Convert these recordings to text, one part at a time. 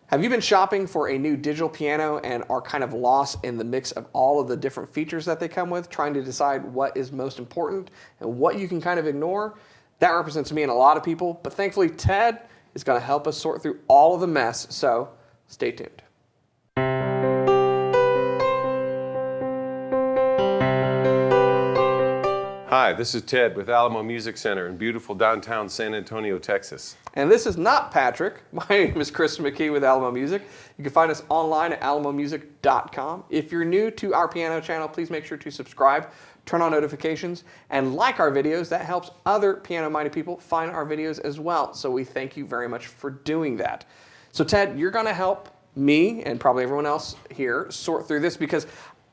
Have you been shopping for a new digital piano and are kind of lost in the mix of all of the different features that they come with, trying to decide what is most important and what you can kind of ignore? That represents me and a lot of people, but thankfully Ted is going to help us sort through all of the mess, so stay tuned. Hi, this is Ted with Alamo Music Center in beautiful downtown San Antonio, Texas. And this is not Patrick. My name is Chris McKee with Alamo Music. You can find us online at alamomusic.com. If you're new to our piano channel, please make sure to subscribe, turn on notifications, and like our videos. That helps other piano-minded people find our videos as well. So we thank you very much for doing that. So Ted, you're going to help me and probably everyone else here sort through this because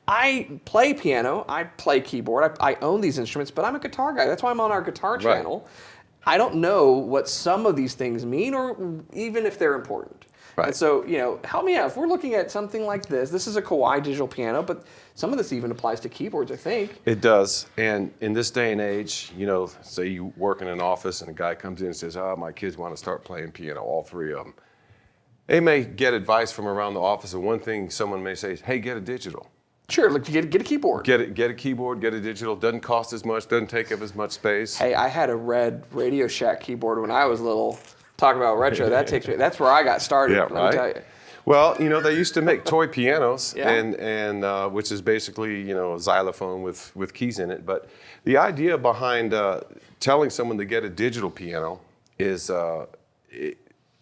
I play piano, I play keyboard, I own these instruments, but I'm a guitar guy. That's why I'm on our guitar channel. Right. I don't know what some of these things mean or even if they're important. Right. And so, help me out. If we're looking at something like this is a Kawai digital piano, but some of this even applies to keyboards, I think. It does. And in this day and age, say you work in an office and a guy comes in and says, my kids want to start playing piano, all three of them. They may get advice from around the office, and one thing someone may say is, hey, get a digital. Sure, like get a keyboard. Get a keyboard, get a digital. Doesn't cost as much, doesn't take up as much space. Hey, I had a red Radio Shack keyboard when I was little. Talk about retro, that's where I got started. Yeah, let me tell you. Well, they used to make toy pianos, yeah. and which is basically a xylophone with keys in it. But the idea behind telling someone to get a digital piano is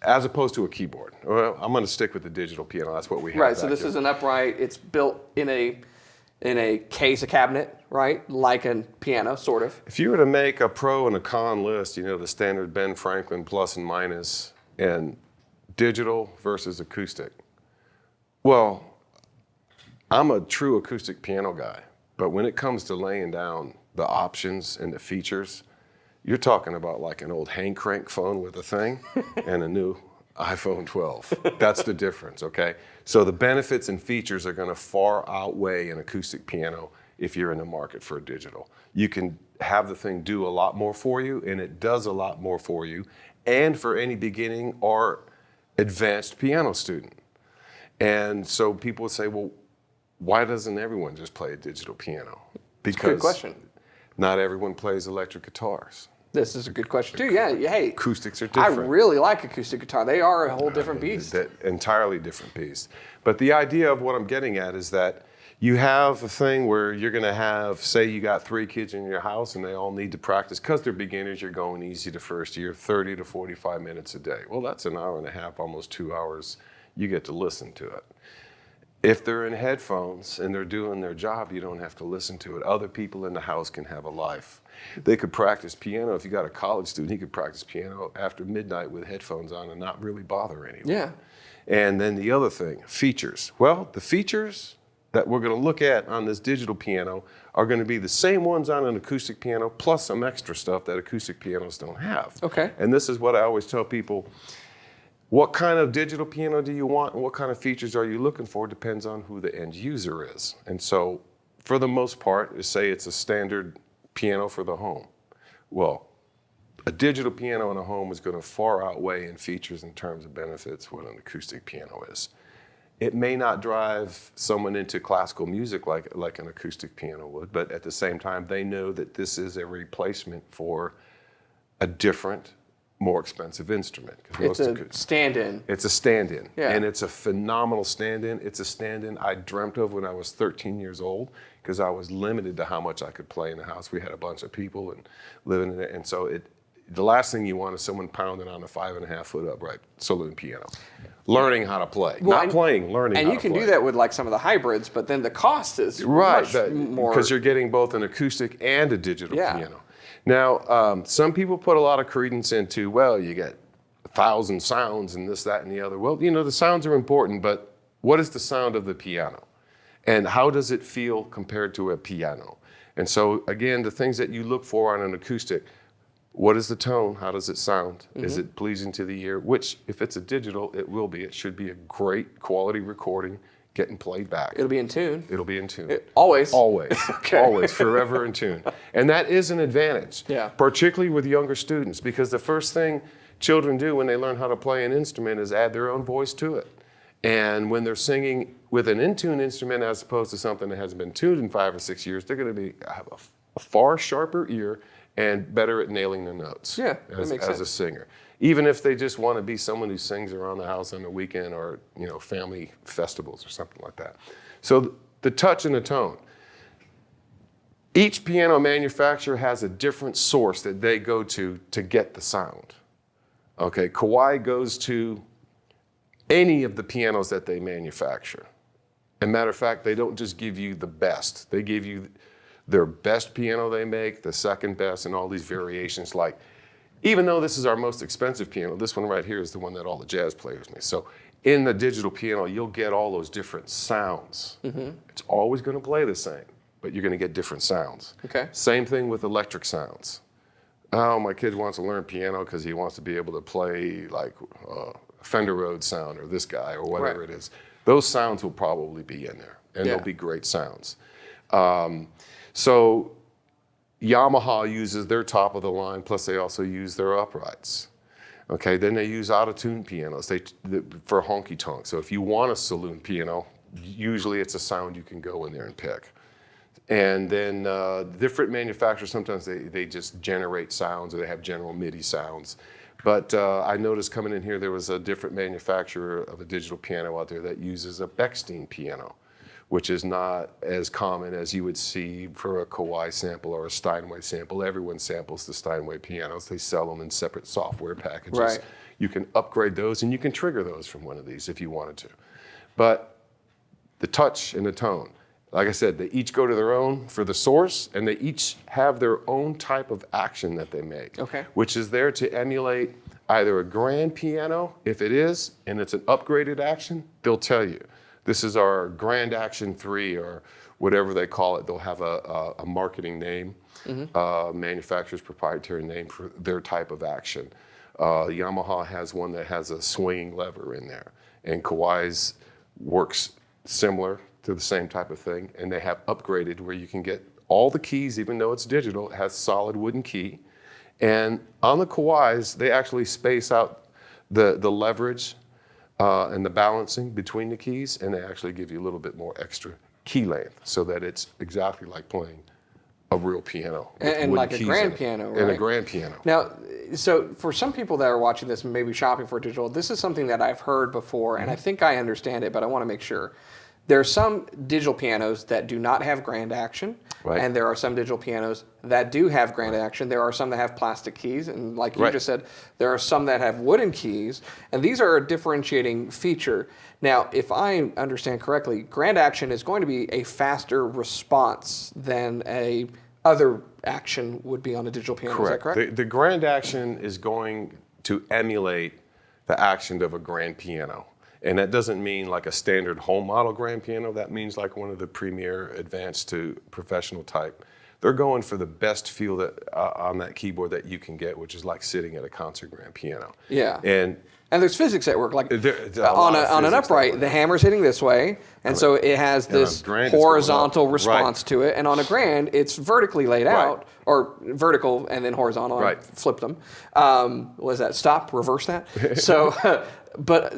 as opposed to a keyboard. Well, I'm going to stick with the digital piano. That's what we have. Right. So this is an upright. It's built in a case, a cabinet, right? Like a piano, sort of. If you were to make a pro and a con list, the standard Ben Franklin plus and minus, and digital versus acoustic. Well, I'm a true acoustic piano guy, but when it comes to laying down the options and the features, you're talking about like an old hand crank phone with a thing and a new iPhone 12. That's the difference, okay? So the benefits and features are going to far outweigh an acoustic piano if you're in the market for a digital. You can have the thing do a lot more for you, and it does a lot more for you, and for any beginning or advanced piano student. And so people say, well, why doesn't everyone just play a digital piano? Because that's a good question. Not everyone plays electric guitars. This is a good question too. Yeah, hey. Acoustics are different. I really like acoustic guitar. They are a whole different beast. Entirely different beast. But the idea of what I'm getting at is that you have a thing where you're going to have, say you got 3 kids in your house and they all need to practice. Because they're beginners, you're going easy the first year, 30 to 45 minutes a day. Well, that's an hour and a half, almost 2 hours. You get to listen to it. If they're in headphones and they're doing their job, you don't have to listen to it. Other people in the house can have a life. They could practice piano. If you got a college student, he could practice piano after midnight with headphones on and not really bother anyone. Yeah. And then the other thing, features. Well, the features that we're going to look at on this digital piano are going to be the same ones on an acoustic piano, plus some extra stuff that acoustic pianos don't have. Okay. And this is what I always tell people. What kind of digital piano do you want and what kind of features are you looking for depends on who the end user is. And so for the most part, say it's a standard piano for the home. Well, a digital piano in a home is going to far outweigh in features in terms of benefits what an acoustic piano is. It may not drive someone into classical music like an acoustic piano would, but at the same time, they know that this is a replacement for a different, more expensive instrument. It's a stand-in. It's a stand-in. Yeah. And it's a phenomenal stand-in. It's a stand-in I dreamt of when I was 13 years old because I was limited to how much I could play in the house. We had a bunch of people and living in it. And so the last thing you want is someone pounding on a 5.5 foot upright saloon piano. Learning how to play. Well, Not playing, learning how to play. And you can do that with like some of the hybrids, but then the cost is much more. Because you're getting both an acoustic and a digital piano. Now, some people put a lot of credence into, well, you get 1,000 sounds and this, that, and the other. Well, the sounds are important, but what is the sound of the piano? And how does it feel compared to a piano? And so, again, the things that you look for on an acoustic, what is the tone? How does it sound? Mm-hmm. Is it pleasing to the ear? Which, if it's a digital, it will be. It should be a great quality recording. Getting played back. It'll be in tune. It'll be in tune. Always? Always. Okay. Always, forever in tune. And that is an advantage, particularly with younger students, because the first thing children do when they learn how to play an instrument is add their own voice to it. And when they're singing with an in-tune instrument as opposed to something that hasn't been tuned in 5 or 6 years, they're going to have a far sharper ear and better at nailing their notes that makes sense. a singer. Even if they just want to be someone who sings around the house on the weekend or family festivals or something like that. So the touch and the tone. Each piano manufacturer has a different source that they go to get the sound. Okay, Kawai goes to any of the pianos that they manufacture. As a matter of fact, they don't just give you the best. They give you their best piano they make, the second best, and all these variations. Like, even though this is our most expensive piano, this one right here is the one that all the jazz players make. So in the digital piano, you'll get all those different sounds. It's always going to play the same, but you're going to get different sounds. Okay. Same thing with electric sounds. Oh, my kid wants to learn piano because he wants to be able to play like Fender Rhodes sound or this guy or whatever it is. Those sounds will probably be in there, and they'll be great sounds. So Yamaha uses their top of the line, plus they also use their uprights. Okay, then they use out-of-tune pianos for honky-tonk. So if you want a saloon piano, usually it's a sound you can go in there and pick. And then different manufacturers, sometimes they just generate sounds or they have general MIDI sounds. But I noticed coming in here, there was a different manufacturer of a digital piano out there that uses a Bechstein piano, which is not as common as you would see for a Kawai sample or a Steinway sample. Everyone samples the Steinway pianos. They sell them in separate software packages. Right. You can upgrade those and you can trigger those from one of these if you wanted to. But the touch and the tone, like I said, they each go to their own for the source, and they each have their own type of action that they make, which is there to emulate either a grand piano, if it is, and it's an upgraded action, they'll tell you. This is our Grand Action 3 or whatever they call it. They'll have a marketing name, manufacturer's proprietary name for their type of action. Yamaha has one that has a swinging lever in there, and Kawai's works similar to the same type of thing, and they have upgraded where you can get all the keys, even though it's digital, it has solid wooden key. And on the Kawais, they actually space out the leverage and the balancing between the keys, and they actually give you a little bit more extra key length so that it's exactly like playing a real piano. And like a grand piano, right? And a grand piano. Now, so for some people that are watching this and maybe shopping for digital, this is something that I've heard before, and I think I understand it, but I want to make sure. There are some digital pianos that do not have grand action, and there are some digital pianos that do have grand action. There are some that have plastic keys, and like you just said, there are some that have wooden keys, and these are a differentiating feature. Now, if I understand correctly, grand action is going to be a faster response than a other action would be on a digital piano. Is that correct? The grand action is going to emulate the action of a grand piano. And that doesn't mean like a standard home model grand piano. That means like one of the premier advanced to professional type. They're going for the best feel that on that keyboard that you can get, which is like sitting at a concert grand piano. Yeah. And there's physics at work. Like on an upright, the hammer's hitting this way, and so it has this horizontal response to it. And on a grand, it's vertically laid out, or vertical and then horizontal. I flipped them. Was that stop? Reverse that? So.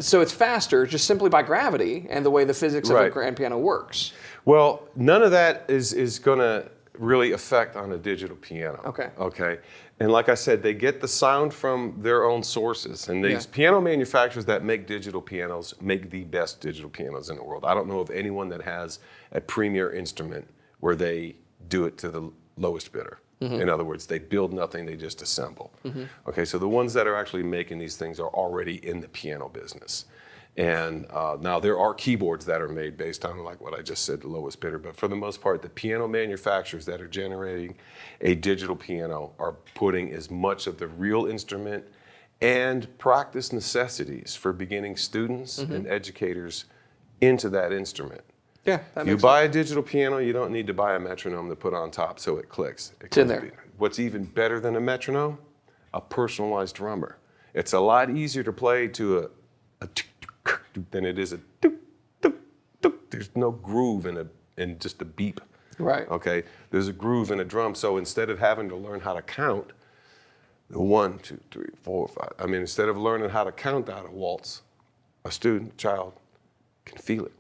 So it's faster just simply by gravity and the way the physics of a grand piano works. Well, none of that is going to really affect on a digital piano. Okay. And like I said, they get the sound from their own sources. And these piano manufacturers that make digital pianos make the best digital pianos in the world. I don't know of anyone that has a premier instrument where they do it to the lowest bidder. In other words, they build nothing, they just assemble. Okay, so the ones that are actually making these things are already in the piano business. And now there are keyboards that are made based on like what I just said, the lowest bidder, but for the most part, the piano manufacturers that are generating a digital piano are putting as much of the real instrument and practice necessities for beginning students and educators into that instrument. Yeah, that makes You buy a digital piano, you don't need to buy a metronome to put on top so it clicks. It's in there. What's even better than a metronome? A personalized drummer. It's a lot easier to play to a than it is a There's no groove in just a beep. Right. Okay. There's a groove in a drum. So instead of having to learn how to count 1, 2, 3, 4, 5. I mean, instead of learning how to count out a waltz, a child can feel it.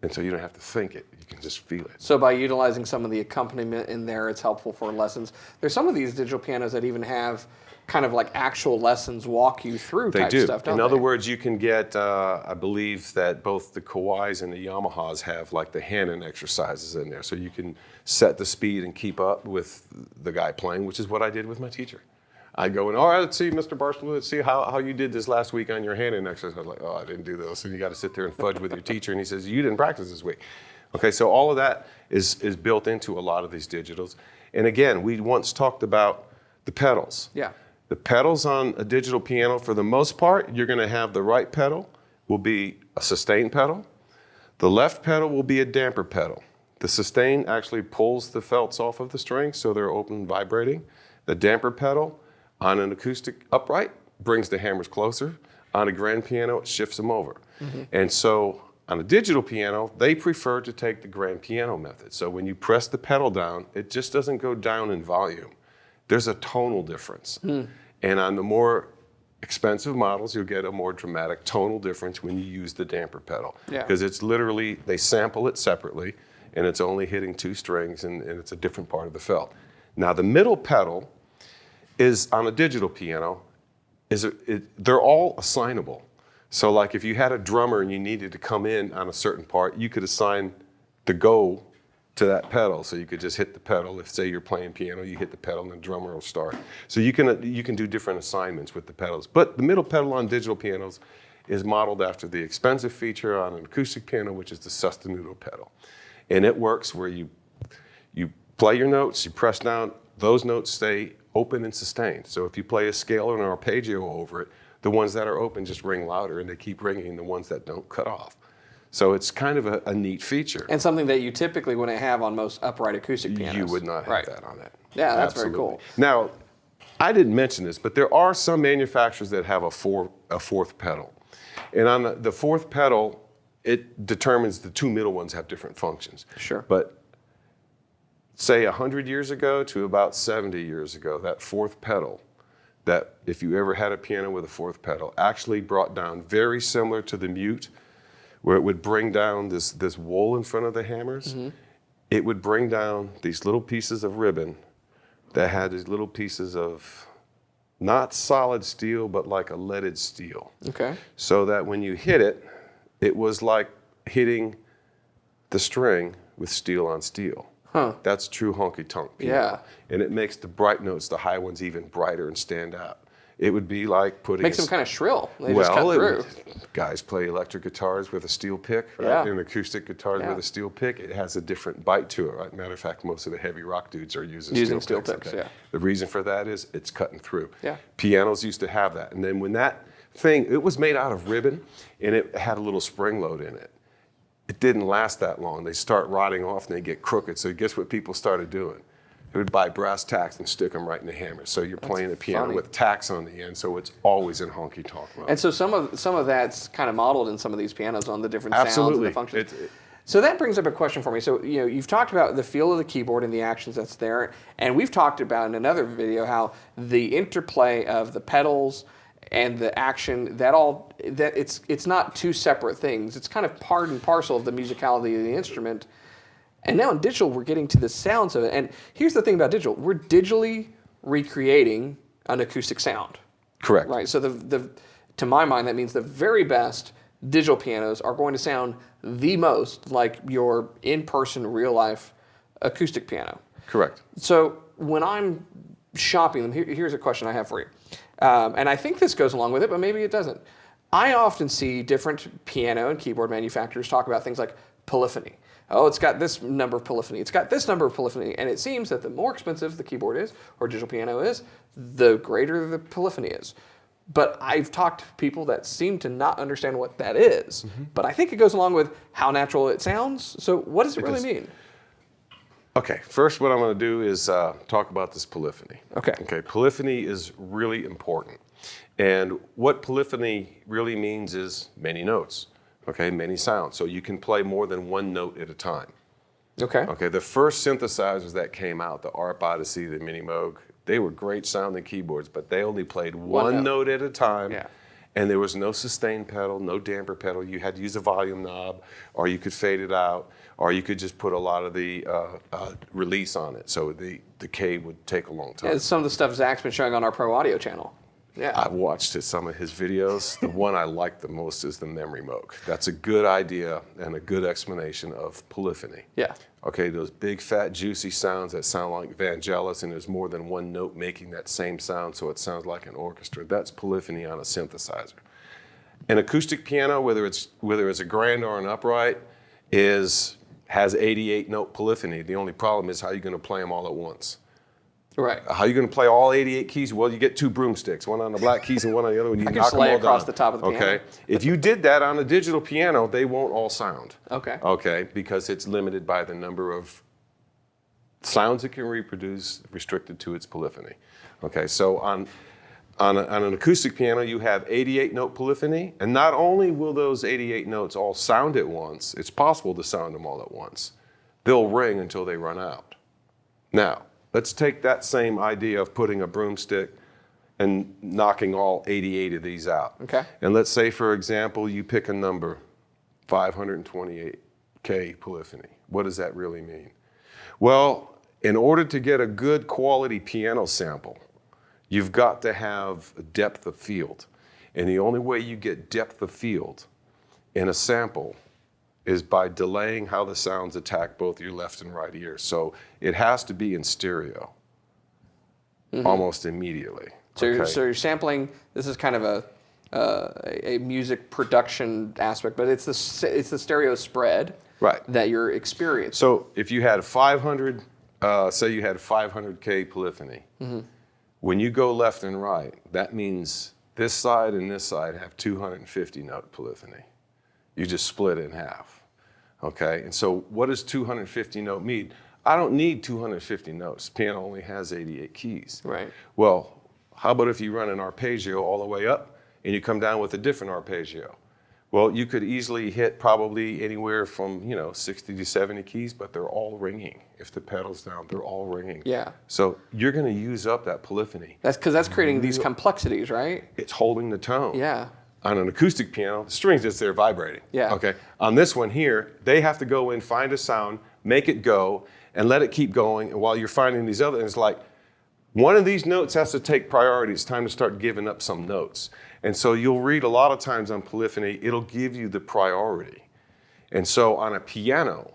And so you don't have to think it, you can just feel it. So by utilizing some of the accompaniment in there, it's helpful for lessons. There's some of these digital pianos that even have kind of like actual lessons walk you through type stuff, don't they? In other words, you can get, I believe that both the Kawais and the Yamahas have like the hand-in exercises in there. So you can set the speed and keep up with the guy playing, which is what I did with my teacher. I'd go in, all right, let's see, Mr. Barstool, let's see how you did this last week on your hand-in exercise. I was like, oh, I didn't do those. And you got to sit there and fudge with your teacher. And he says, you didn't practice this week. Okay, so all of that is built into a lot of these digitals. And again, we once talked about the pedals. Yeah. The pedals on a digital piano, for the most part, you're going to have the right pedal will be a sustain pedal. The left pedal will be a damper pedal. The sustain actually pulls the felts off of the strings so they're open and vibrating. The damper pedal on an acoustic upright brings the hammers closer. On a grand piano, it shifts them over. And so on a digital piano, they prefer to take the grand piano method. So when you press the pedal down, it just doesn't go down in volume. There's a tonal difference. And on the more expensive models, you'll get a more dramatic tonal difference when you use the damper pedal. Because it's literally, they sample it separately, and it's only hitting 2 strings, and it's a different part of the felt. Now the middle pedal is on a digital piano, they're all assignable. So like if you had a drummer and you needed to come in on a certain part, you could assign the go to that pedal. So you could just hit the pedal. If say you're playing piano, you hit the pedal and the drummer will start. So you can do different assignments with the pedals. But the middle pedal on digital pianos is modeled after the expensive feature on an acoustic piano, which is the sostenuto pedal. And it works where you play your notes, you press down, those notes stay open and sustained. So if you play a scale or an arpeggio over it, the ones that are open just ring louder and they keep ringing, the ones that don't cut off. So it's kind of a neat feature. And something that you typically wouldn't have on most upright acoustic pianos. You would not have that on that. Yeah, that's Absolutely. very cool. Now, I didn't mention this, but there are some manufacturers that have a fourth pedal. And on the fourth pedal, it determines the 2 middle ones have different functions. Sure. But say 100 years ago to about 70 years ago, that fourth pedal, that if you ever had a piano with a fourth pedal, actually brought down very similar to the mute, where it would bring down this wool in front of the hammers. It would bring down these little pieces of ribbon that had these little pieces of not solid steel, but like a leaded steel. Okay. So that when you hit it, it was like hitting the string with steel on steel. That's true honky-tonk piano. Yeah. And it makes the bright notes, the high ones, even brighter and stand out. It would be like putting... Makes them kind of shrill. They just cut through. Guys play electric guitars with a steel pick, right? Yeah. And acoustic guitars with a steel pick. It has a different bite to it, right? Matter of fact, most of the heavy rock dudes are using steel picks. Yeah. The reason for that is it's cutting through. Yeah. Pianos used to have that. And then when that thing, it was made out of ribbon, and it had a little spring load in it. It didn't last that long. They start rotting off and they get crooked. So guess what people started doing? They would buy brass tacks and stick them right in the hammer. So you're playing a piano with tacks on the end, so it's always in honky-tonk mode. And so some of that's kind of modeled in some of these pianos on the different sounds and the functions. So that brings up a question for me. So you've talked about the feel of the keyboard and the actions that's there, and we've talked about in another video how the interplay of the pedals and the action, that it's not 2 separate things. It's kind of part and parcel of the musicality of the instrument. And now in digital, we're getting to the sounds of it. And here's the thing about digital. We're digitally recreating an acoustic sound. Correct. Right? So to my mind, that means the very best digital pianos are going to sound the most like your in-person, real-life acoustic piano. Correct. So when I'm shopping them, here's a question I have for you. And I think this goes along with it, but maybe it doesn't. I often see different piano and keyboard manufacturers talk about things like polyphony. Oh, it's got this number of polyphony. It's got this number of polyphony. And it seems that the more expensive the keyboard is, or digital piano is, the greater the polyphony is. But I've talked to people that seem to not understand what that is. But I think it goes along with how natural it sounds. So what does it really mean? Okay, first what I'm going to do is talk about this polyphony. Okay. Okay, polyphony is really important. And what polyphony really means is many notes, okay, many sounds. So you can play more than one note at a time. Okay. Okay, the first synthesizers that came out, the ARP Odyssey, the Mini Moog, they were great sounding keyboards, but they only played one note at a time. Yeah. and there was no sustain pedal, no damper pedal. You had to use a volume knob, or you could fade it out, or you could just put a lot of the release on it, so the decay would take a long time. Yeah, some of the stuff Zach's been showing on our Pro Audio channel. Yeah. I've watched some of his videos. The one I like the most is the memory moog. That's a good idea and a good explanation of polyphony. Yeah. Okay, those big, fat, juicy sounds that sound like Vangelis, and there's more than one note making that same sound, so it sounds like an orchestra. That's polyphony on a synthesizer. An acoustic piano, whether it's a grand or an upright, has 88 note polyphony. The only problem is how you're going to play them all at once. Right. How are you going to play all 88 keys? Well, you get 2 broomsticks, one on the black keys and one on the other one. You I can knock just lay them all across down. the top of the piano. Okay. If you did that on a digital piano, they won't all sound. Okay. Okay, because it's limited by the number of sounds it can reproduce, restricted to its polyphony. Okay, so on an acoustic piano, you have 88 note polyphony, and not only will those 88 notes all sound at once, it's possible to sound them all at once. They'll ring until they run out. Now, let's take that same idea of putting a broomstick and knocking all 88 of these out. Okay. And let's say, for example, you pick a number, 528K polyphony. What does that really mean? Well, in order to get a good quality piano sample, you've got to have depth of field. And the only way you get depth of field in a sample is by delaying how the sounds attack both your left and right ears. So it has to be in stereo almost immediately. So, Okay. you're sampling. This is kind of a music production aspect, but it's the stereo spread Right. that you're experiencing. So if you had 500, say you had 500K polyphony, when you go left and right, that means this side and this side have 250 note polyphony. You just split it in half. Okay, and so what does 250 note mean? I don't need 250 notes. Piano only has 88 keys. Right. Well, how about if you run an arpeggio all the way up and you come down with a different arpeggio? Well, you could easily hit probably anywhere from 60 to 70 keys, but they're all ringing. If the pedal's down, they're all ringing. Yeah. So you're going to use up that polyphony. That's because that's creating these complexities, right? It's holding the tone. Yeah. On an acoustic piano, the string's just there vibrating. Yeah. Okay. On this one here, they have to go in, find a sound, make it go, and let it keep going. And while you're finding these other, it's like one of these notes has to take priority. It's time to start giving up some notes. And so you'll read a lot of times on polyphony, it'll give you the priority. And so on a piano,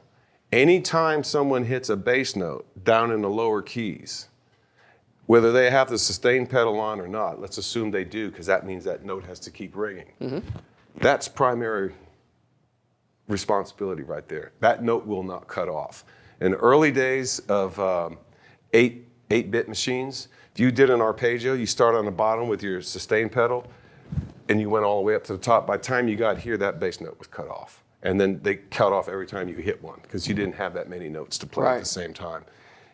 anytime someone hits a bass note down in the lower keys, whether they have the sustain pedal on or not, let's assume they do, because that means that note has to keep ringing. That's primary responsibility right there. That note will not cut off. In the early days of 8-bit machines, if you did an arpeggio, you start on the bottom with your sustain pedal, and you went all the way up to the top. By the time you got here, that bass note was cut off. And then they cut off every time you hit one, because you didn't have that many notes to play at the same time.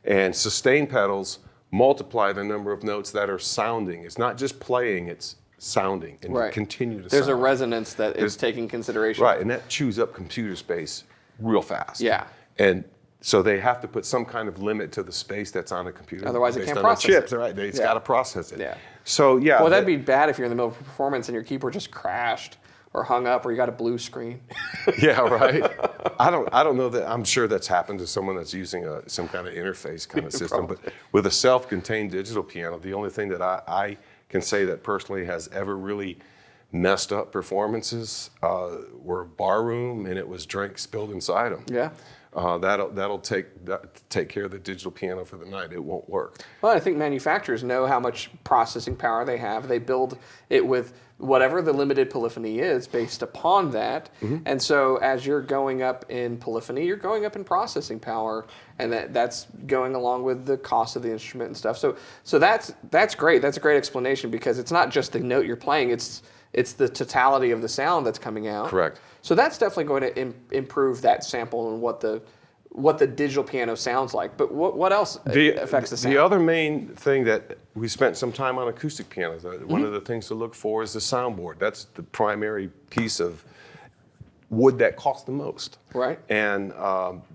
And sustain pedals multiply the number of notes that are sounding. It's not just playing, it's sounding, and you continue to There's sound. a resonance that is taking consideration. Right, and that chews up computer space real fast. Yeah. And so they have to put some kind of limit to the space that's on a computer. Otherwise it based can't on process the chips, it. right? It's got to process it. Yeah. So yeah. Well, that'd be bad if you're in the middle of a performance and your keyboard just crashed or hung up or you got a blue screen. Yeah, right. I don't know that. I'm sure that's happened to someone that's using some kind of interface kind of system. But with a self-contained digital piano, the only thing that I can say that personally has ever really messed up performances were barroom, and it was drink spilled inside them. Yeah. That'll take care of the digital piano for the night. It won't work. Well, I think manufacturers know how much processing power they have. They build it with whatever the limited polyphony is based upon that. And so as you're going up in polyphony, you're going up in processing power, and that's going along with the cost of the instrument and stuff. So that's great. That's a great explanation, because it's not just the note you're playing, it's the totality of the sound that's coming out. Correct. So that's definitely going to improve that sample and what the digital piano sounds like. But what else affects the sound? The other main thing that we spent some time on acoustic pianos, one of the things to look for is the soundboard. That's the primary piece of wood that costs the most. Right. And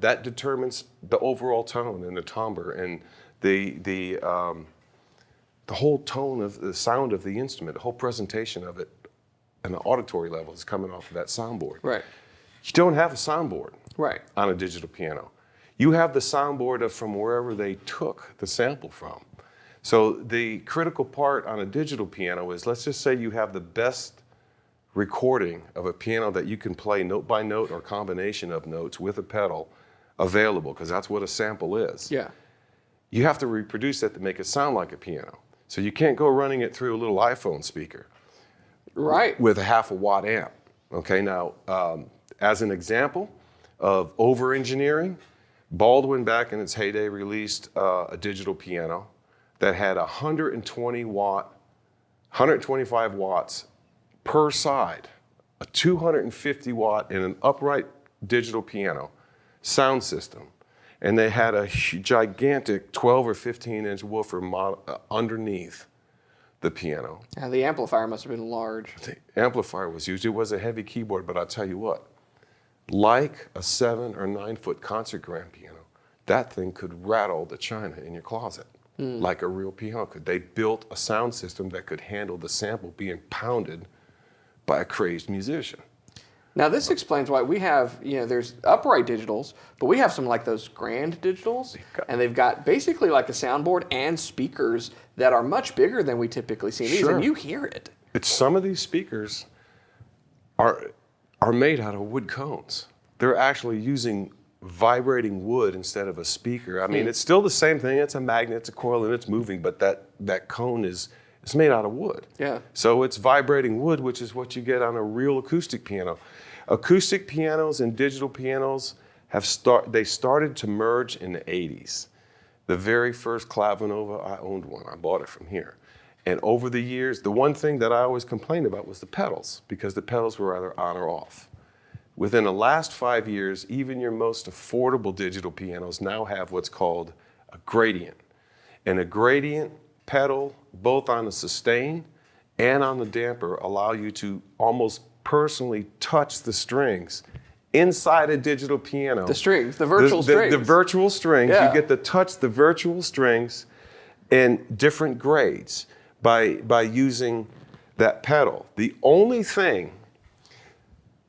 that determines the overall tone and the timbre and the whole tone of the sound of the instrument, the whole presentation of it an auditory level is coming off of that soundboard. Right. You don't have a soundboard Right. on a digital piano. You have the soundboard from wherever they took the sample from. So the critical part on a digital piano is, let's just say you have the best recording of a piano that you can play note by note or combination of notes with a pedal available, because that's what a sample is. Yeah. You have to reproduce that to make it sound like a piano. So you can't go running it through a little iPhone speaker. Right. With a 0.5 watt amp. Okay, now, as an example of over-engineering, Baldwin back in its heyday released a digital piano that had 125 watts per side, a 250 watt in an upright digital piano sound system. And they had a gigantic 12 or 15 inch woofer underneath the piano. And the amplifier must have been large. The amplifier was used. It was a heavy keyboard, but I'll tell you what, like a 7 or 9 foot concert grand piano, that thing could rattle the china in your closet like a real piano could. They built a sound system that could handle the sample being pounded by a crazed musician. Now this explains why we have, there's upright digitals, but we have some like those grand digitals, and they've got basically like a soundboard and speakers that are much bigger than we typically see in these, Sure. and you hear it. Some of these speakers are made out of wood cones. They're actually using vibrating wood instead of a speaker. I mean, it's still the same thing. It's a magnet, it's a coil, and it's moving, but that cone it's made out of wood. Yeah. So it's vibrating wood, which is what you get on a real acoustic piano. Acoustic pianos and digital pianos they started to merge in the 80s. The very first Clavinova, I owned one. I bought it from here. And over the years, the one thing that I always complained about was the pedals, because the pedals were either on or off. Within the last 5 years, even your most affordable digital pianos now have what's called a gradient. And a gradient pedal, both on the sustain and on the damper, allow you to almost personally touch the strings inside a digital piano. The strings, the virtual strings. The virtual strings. Yeah. You get to touch the virtual strings in different grades by using that pedal. The only thing,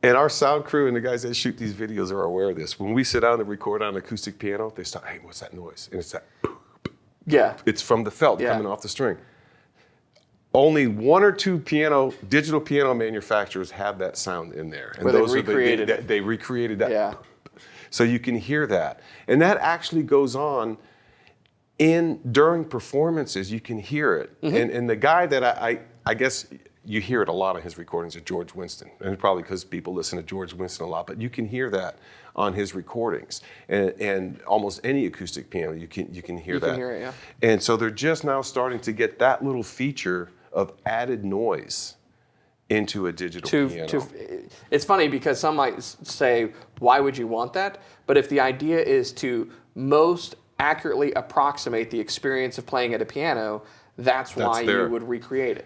and our sound crew and the guys that shoot these videos are aware of this, when we sit down to record on an acoustic piano, they start, hey, what's that noise? And it's that, Yeah. it's from the felt coming off the string. Only 1 or 2 digital piano manufacturers have that sound in there. And Where those they recreated that. Yeah. So you can hear that. And that actually goes on during performances, you can hear it. And the guy that I guess you hear it a lot on his recordings is George Winston. And it's probably because people listen to George Winston a lot, but you can hear that on his recordings. And almost any acoustic piano, you can hear that. You can hear it, yeah. And so they're just now starting to get that little feature of added noise into a digital piano. It's funny because some might say, why would you want that? But if the idea is to most accurately approximate the experience of playing at a piano, that's why you would recreate it.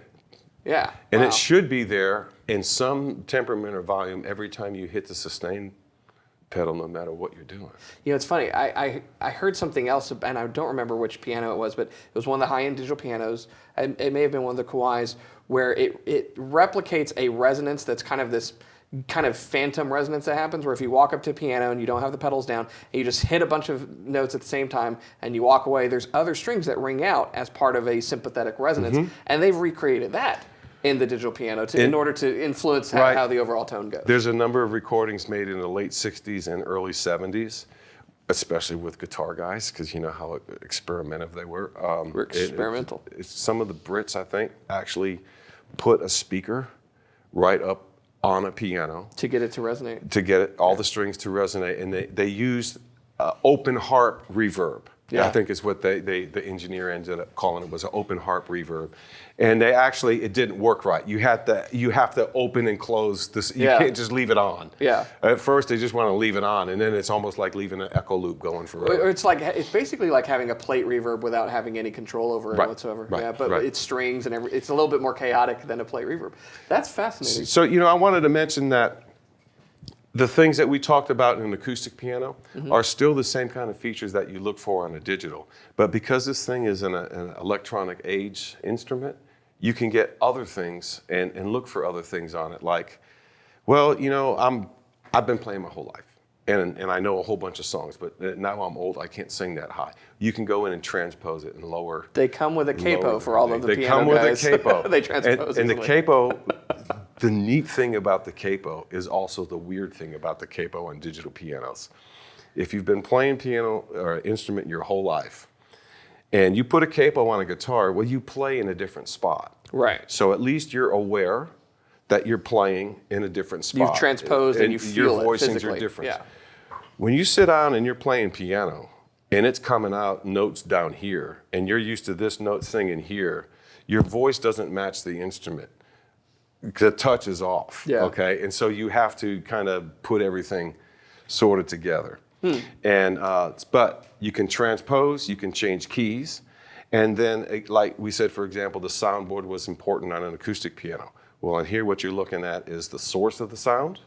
Yeah. And it should be there in some temperament or volume every time you hit the sustain pedal, no matter what you're doing. It's funny. I heard something else, and I don't remember which piano it was, but it was one of the high-end digital pianos. It may have been one of the Kawais, where it replicates a resonance that's kind of this kind of phantom resonance that happens, where if you walk up to a piano and you don't have the pedals down, and you just hit a bunch of notes at the same time, and you walk away, there's other strings that ring out as part of a sympathetic resonance, and they've recreated that in the digital piano in order to influence how the overall tone goes. There's a number of recordings made in the late 60s and early 70s, especially with guitar guys, because you know how experimentative they were. We're experimental. Some of the Brits, I think, actually put a speaker right up on a piano. To get it to resonate. To get all the strings to resonate. And they used open harp reverb. Yeah. I think is what the engineer ended up calling it, was an open harp reverb. And it didn't work right. You have to open and close this. You can't just leave it on. Yeah. At first they just want to leave it on, and then it's almost like leaving an echo loop going forever. Or it's basically like having a plate reverb without having any control over it whatsoever. Right. Yeah, but it's strings and it's a little bit more chaotic than a plate reverb. That's fascinating. So I wanted to mention that the things that we talked about in an acoustic piano are still the same kind of features that you look for on a digital. But because this thing is an electronic age instrument, you can get other things and look for other things on it. Like, well, you know, I've been playing my whole life. And I know a whole bunch of songs, but now I'm old, I can't sing that high. You can go in and transpose it and lower. They come with a capo for all of the piano guys. They come with a capo. They transpose and the capo, the neat thing about the capo is also the weird thing about the capo on digital pianos. If you've been playing piano or instrument your whole life, and you put a capo on a guitar, well, you play in a different spot. Right. So at least you're aware that you're playing in a different spot. You've transposed and you feel your voicings it physically. are different. Yeah. When you sit down and you're playing piano and it's coming out notes down here and you're used to this note singing here, your voice doesn't match the instrument. The touch is off, okay? And so you have to kind of put everything sort of together. And but you can transpose, you can change keys, and then like we said, for example, the soundboard was important on an acoustic piano. Well, and here what you're looking at is the source of the sound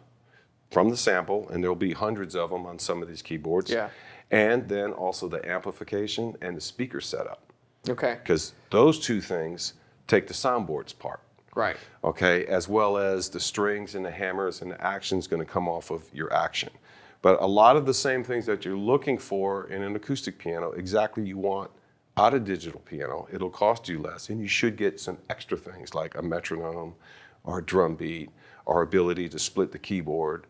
from the sample, and there'll be hundreds of them on some of these keyboards. Yeah. And then also the amplification and the speaker setup. Okay. Because those two things take the soundboard's part. Right. Okay, as well as the strings and the hammers and the action's going to come off of your action. But a lot of the same things that you're looking for in an acoustic piano, exactly you want out of digital piano. It'll cost you less, and you should get some extra things like a metronome or a drum beat or ability to split the keyboard,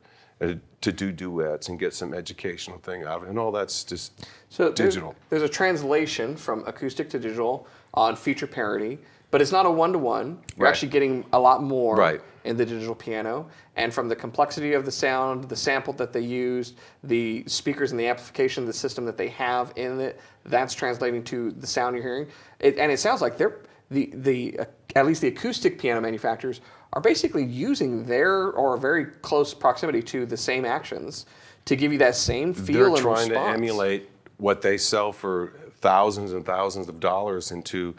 to do duets and get some educational thing out of it. And all that's just digital. There's a translation from acoustic to digital on feature parity, but it's not a one-to-one. You're actually getting a lot more in the digital piano. And from the complexity of the sound, the sample that they used, the speakers and the amplification, the system that they have in it, that's translating to the sound you're hearing. And it sounds like they're at least the acoustic piano manufacturers are basically using their or very close proximity to the same actions to give you that same feel and response. They're trying to emulate what they sell for thousands and thousands of dollars into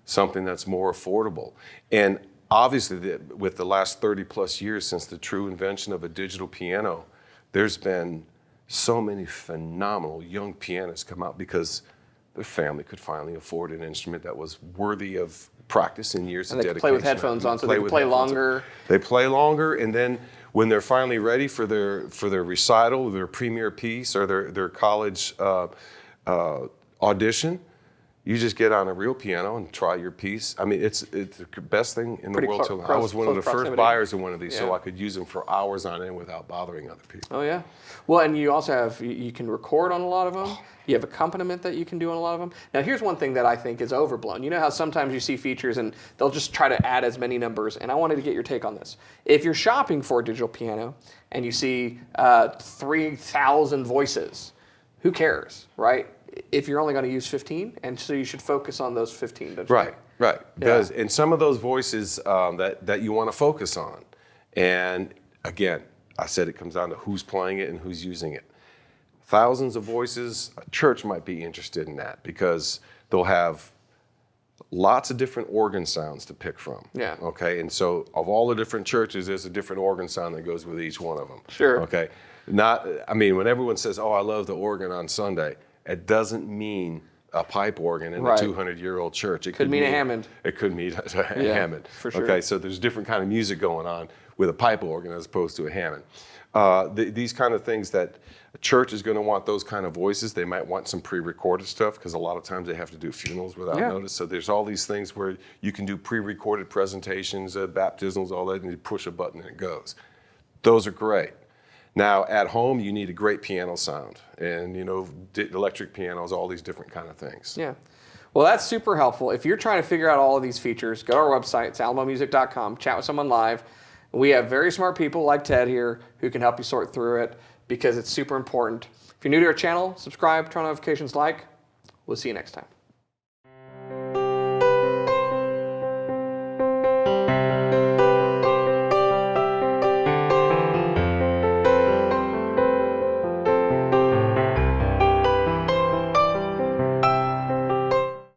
something that's more affordable. And obviously, with the last 30 plus years since the true invention of a digital piano, there's been so many phenomenal young pianists come out because their family could finally afford an instrument that was worthy of practice and years of dedication. And they can play with headphones on, so they can play longer. They play longer, and then when they're finally ready for their recital, their premiere piece, or their college audition, you just get on a real piano and try your piece. I mean, it's the best thing in the world to learn. I was one of the first buyers of one of these, so I could use them for hours on end without bothering other people. Oh, yeah. Well, and you also have, you can record on a lot of them. You have accompaniment that you can do on a lot of them. Now, here's one thing that I think is overblown. You know how sometimes you see features and they'll just try to add as many numbers, and I wanted to get your take on this. If you're shopping for a digital piano and you see 3,000 voices, who cares, right? If you're only going to use 15, and so you should focus on those 15, don't you? Right. Because and some of those voices that you want to focus on, and again, I said it comes down to who's playing it and who's using it. Thousands of voices, a church might be interested in that because they'll have lots of different organ sounds to pick from. Yeah. Okay, and so of all the different churches, there's a different organ sound that goes with each one of them. Sure. Okay. When everyone says, "Oh, I love the organ on Sunday," it doesn't mean a pipe organ in a 200-year-old church. It could mean a Hammond. It could mean a Hammond. For sure. Okay, so there's different kind of music going on with a pipe organ as opposed to a Hammond. These kind of things that a church is going to want, those kind of voices. They might want some pre-recorded stuff because a lot of times they have to do funerals without notice. So there's all these things where you can do pre-recorded presentations, baptismals, all that, and you push a button and it goes. Those are great. Now, at home, you need a great piano sound and, electric pianos, all these different kind of things. Yeah. Well, that's super helpful. If you're trying to figure out all of these features, go to our website. It's alamomusic.com. Chat with someone live. We have very smart people like Ted here who can help you sort through it because it's super important. If you're new to our channel, subscribe, turn on notifications, like. We'll see you next time.